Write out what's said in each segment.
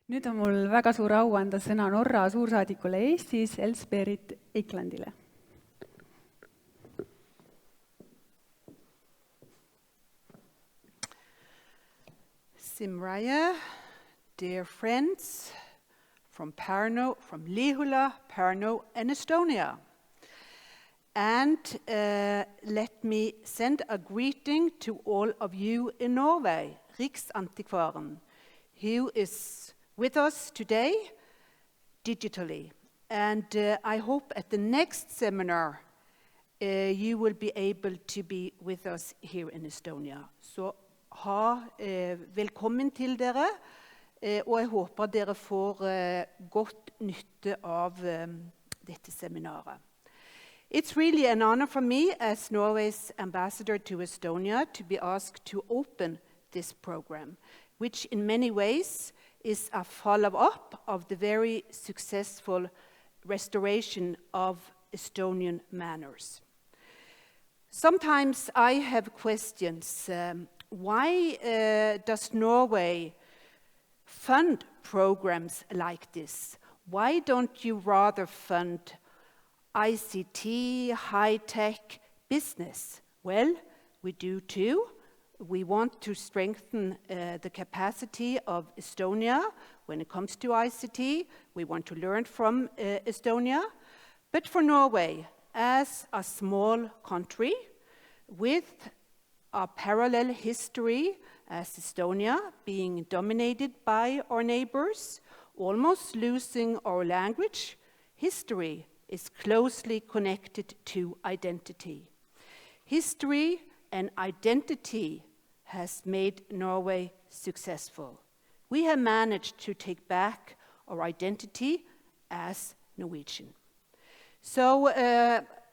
Nüüd on mul väga suur au anda sõna Norra suursaadikule Eestis, Els-Berit Eiklandile. Simraya, dear friends from Pärnu, from Lihula, Pärnu and Estonia. And let me send a greeting to all of you in Norway, Riksantikvaren, who is with us today digitally. And I hope at the next seminar you will be able to be with us here in Estonia. Så velkommen til dere, og jeg håper dere får godt nytte av dette seminaret. It's really an honor for me as Norway's ambassador to Estonia to be asked to open this program, which in many ways is a follow-up of the very successful restoration of Estonian manners. Sometimes I have questions. Why does Norway fund programs like this? Why don't you rather fund ICT, high-tech business? Well, we do too. We want to strengthen the capacity of Estonia when it comes to ICT. We want to learn from Estonia. But for Norway, as a small country with a parallel history as Estonia, being dominated by our neighbors, almost losing our language, history is closely connected to identity. History and identity has made Norway successful. We have managed to take back our identity as Norwegian. So,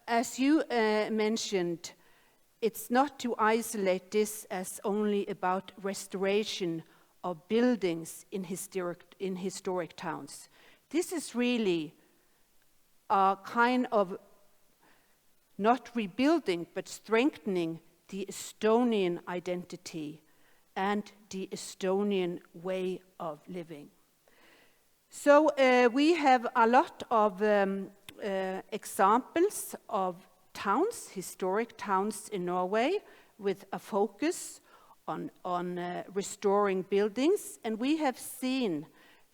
as you mentioned, it's not to isolate this as only about restoration of buildings in historic towns. This is really a kind of not rebuilding, but strengthening the Estonian identity and the Estonian way of living. So we have a lot of examples of towns, historic towns in Norway, with a focus on restoring buildings. And we have seen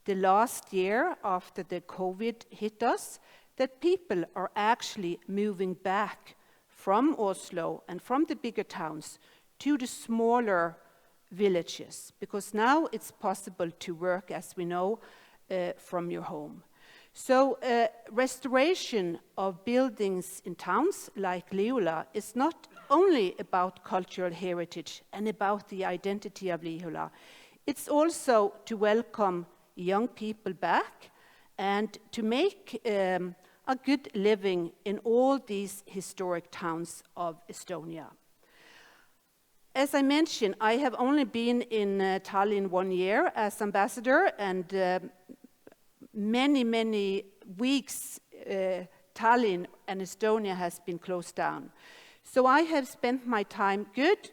the last year, after the COVID hit us, that people are actually moving back from Oslo and from the bigger towns to the smaller villages, because now it's possible to work, as we know, from your home. So restoration of buildings in towns like Lihula is not only about cultural heritage and about the identity of Lihula. It's also to welcome young people back and to make a good living in all these historic towns of Estonia. As I mentioned, I have only been in Tallinn 1 year as ambassador, and many weeks Tallinn and Estonia has been closed down. So I have spent my time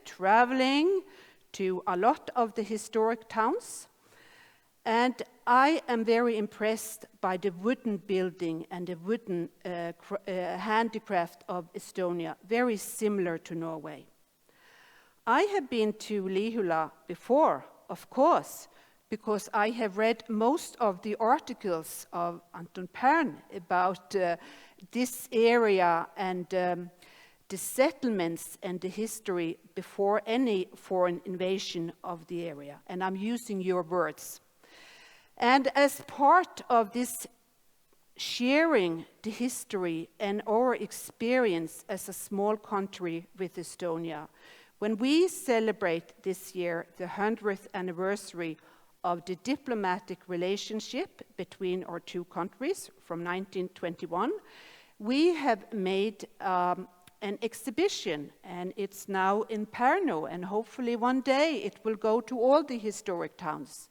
traveling to a lot of the historic towns, and I am very impressed by the wooden building and the wooden handicraft of Estonia, very similar to Norway. I have been to Lihula before, of course, because I have read most of the articles of Anton Pärn about this area and the settlements and the history before any foreign invasion of the area. And I'm using your words. And as part of this sharing the history and our experience as a small country with Estonia, when we celebrate this year the 100th anniversary of the diplomatic relationship between our two countries from 1921, we have made an exhibition, and it's now in Pärnu, and hopefully one day it will go to all the historic towns.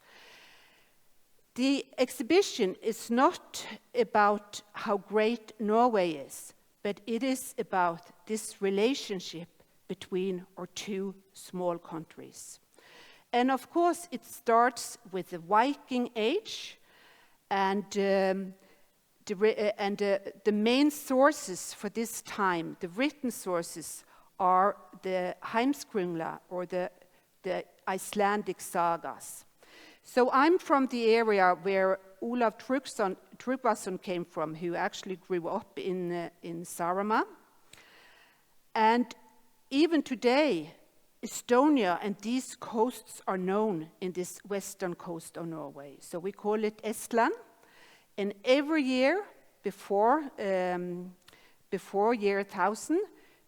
The exhibition is not about how great Norway is, but it is about this relationship between our two small countries. And of course, it starts with the Viking Age, and the main sources for this time, the written sources, are the Heimskringla, or the Icelandic sagas. So I'm from the area where Olav Tryggvason came from, who actually grew up in Saaremaa. And even today, Estonia and these coasts are known in this western coast of Norway. So we call it Estland. And every year before year 1000,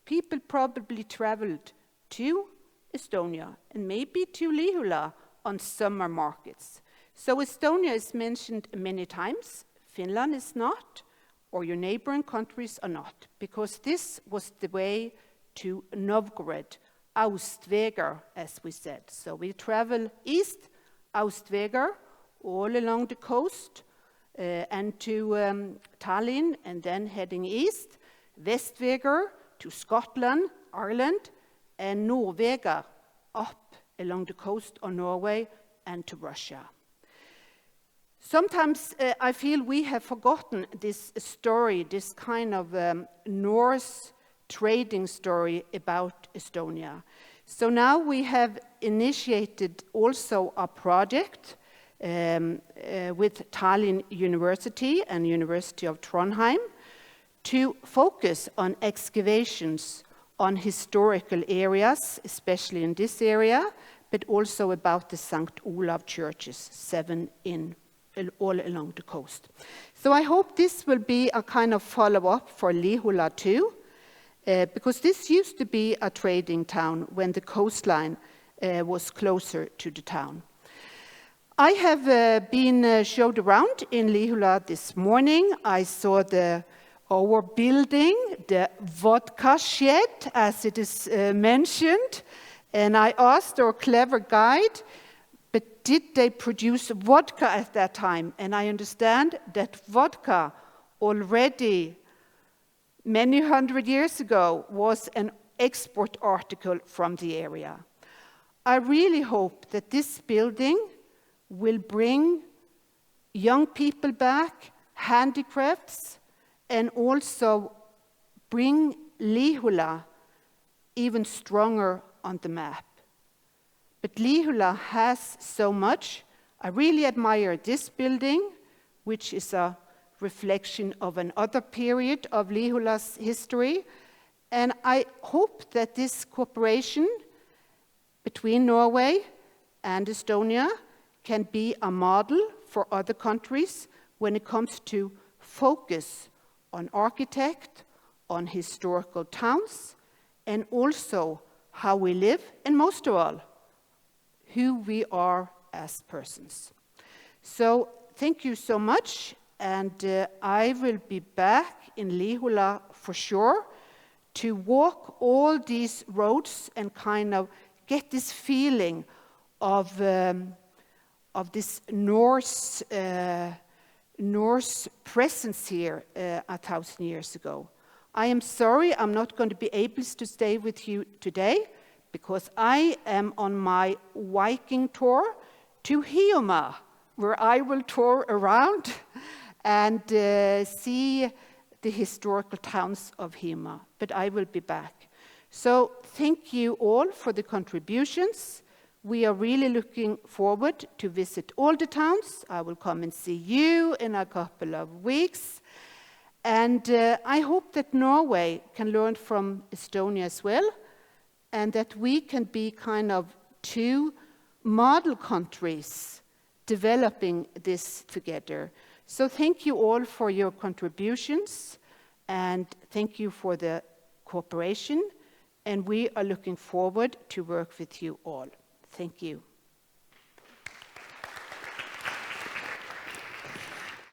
people probably traveled to Estonia and maybe to Lihula on summer markets. So Estonia is mentioned many times. Finland is not, or your neighboring countries are not, because this was the way to Novgorod, Austvegar, as we said. So we travel east, Austvegar, all along the coast, and to Tallinn, and then heading east, Vestvegar to Scotland, Ireland, and Nordvegar up along the coast of Norway and to Russia. Sometimes I feel we have forgotten this story, this kind of Norse trading story about Estonia. So now we have initiated also a project with Tallinn University and University of Trondheim to focus on excavations on historical areas, especially in this area, but also about the St. Olav churches, 7 all along the coast. So I hope this will be a kind of follow-up for Lihula too, because this used to be a trading town when the coastline was closer to the town. I have been showed around in Lihula this morning. I saw our building, the vodka shed, as it is mentioned, and I asked our clever guide, but did they produce vodka at that time? And I understand that vodka already many hundred years ago was an export article from the area. I really hope that this building will bring young people back, handicrafts, and also bring Lihula even stronger on the map. But Lihula has so much. I really admire this building, which is a reflection of another period of Lihula's history. And I hope that this cooperation between Norway and Estonia can be a model for other countries when it comes to focus on architect, on historical towns, and also how we live, and most of all, who we are as persons. So thank you so much, and I will be back in Lihula for sure to walk all these roads and kind of get this feeling of this Norse presence here 1,000 years ago. I am sorry I'm not going to be able to stay with you today because I am on my Viking tour to Hiiumaa, where I will tour around and see the historical towns of Hiiumaa, but I will be back. So thank you all for the contributions. We are really looking forward to visit all the towns. I will come and see you in a couple of weeks. And I hope that Norway can learn from Estonia as well, and that we can be kind of two model countries developing this together. So thank you all for your contributions, and thank you for the cooperation, and we are looking forward to work with you all. Thank you.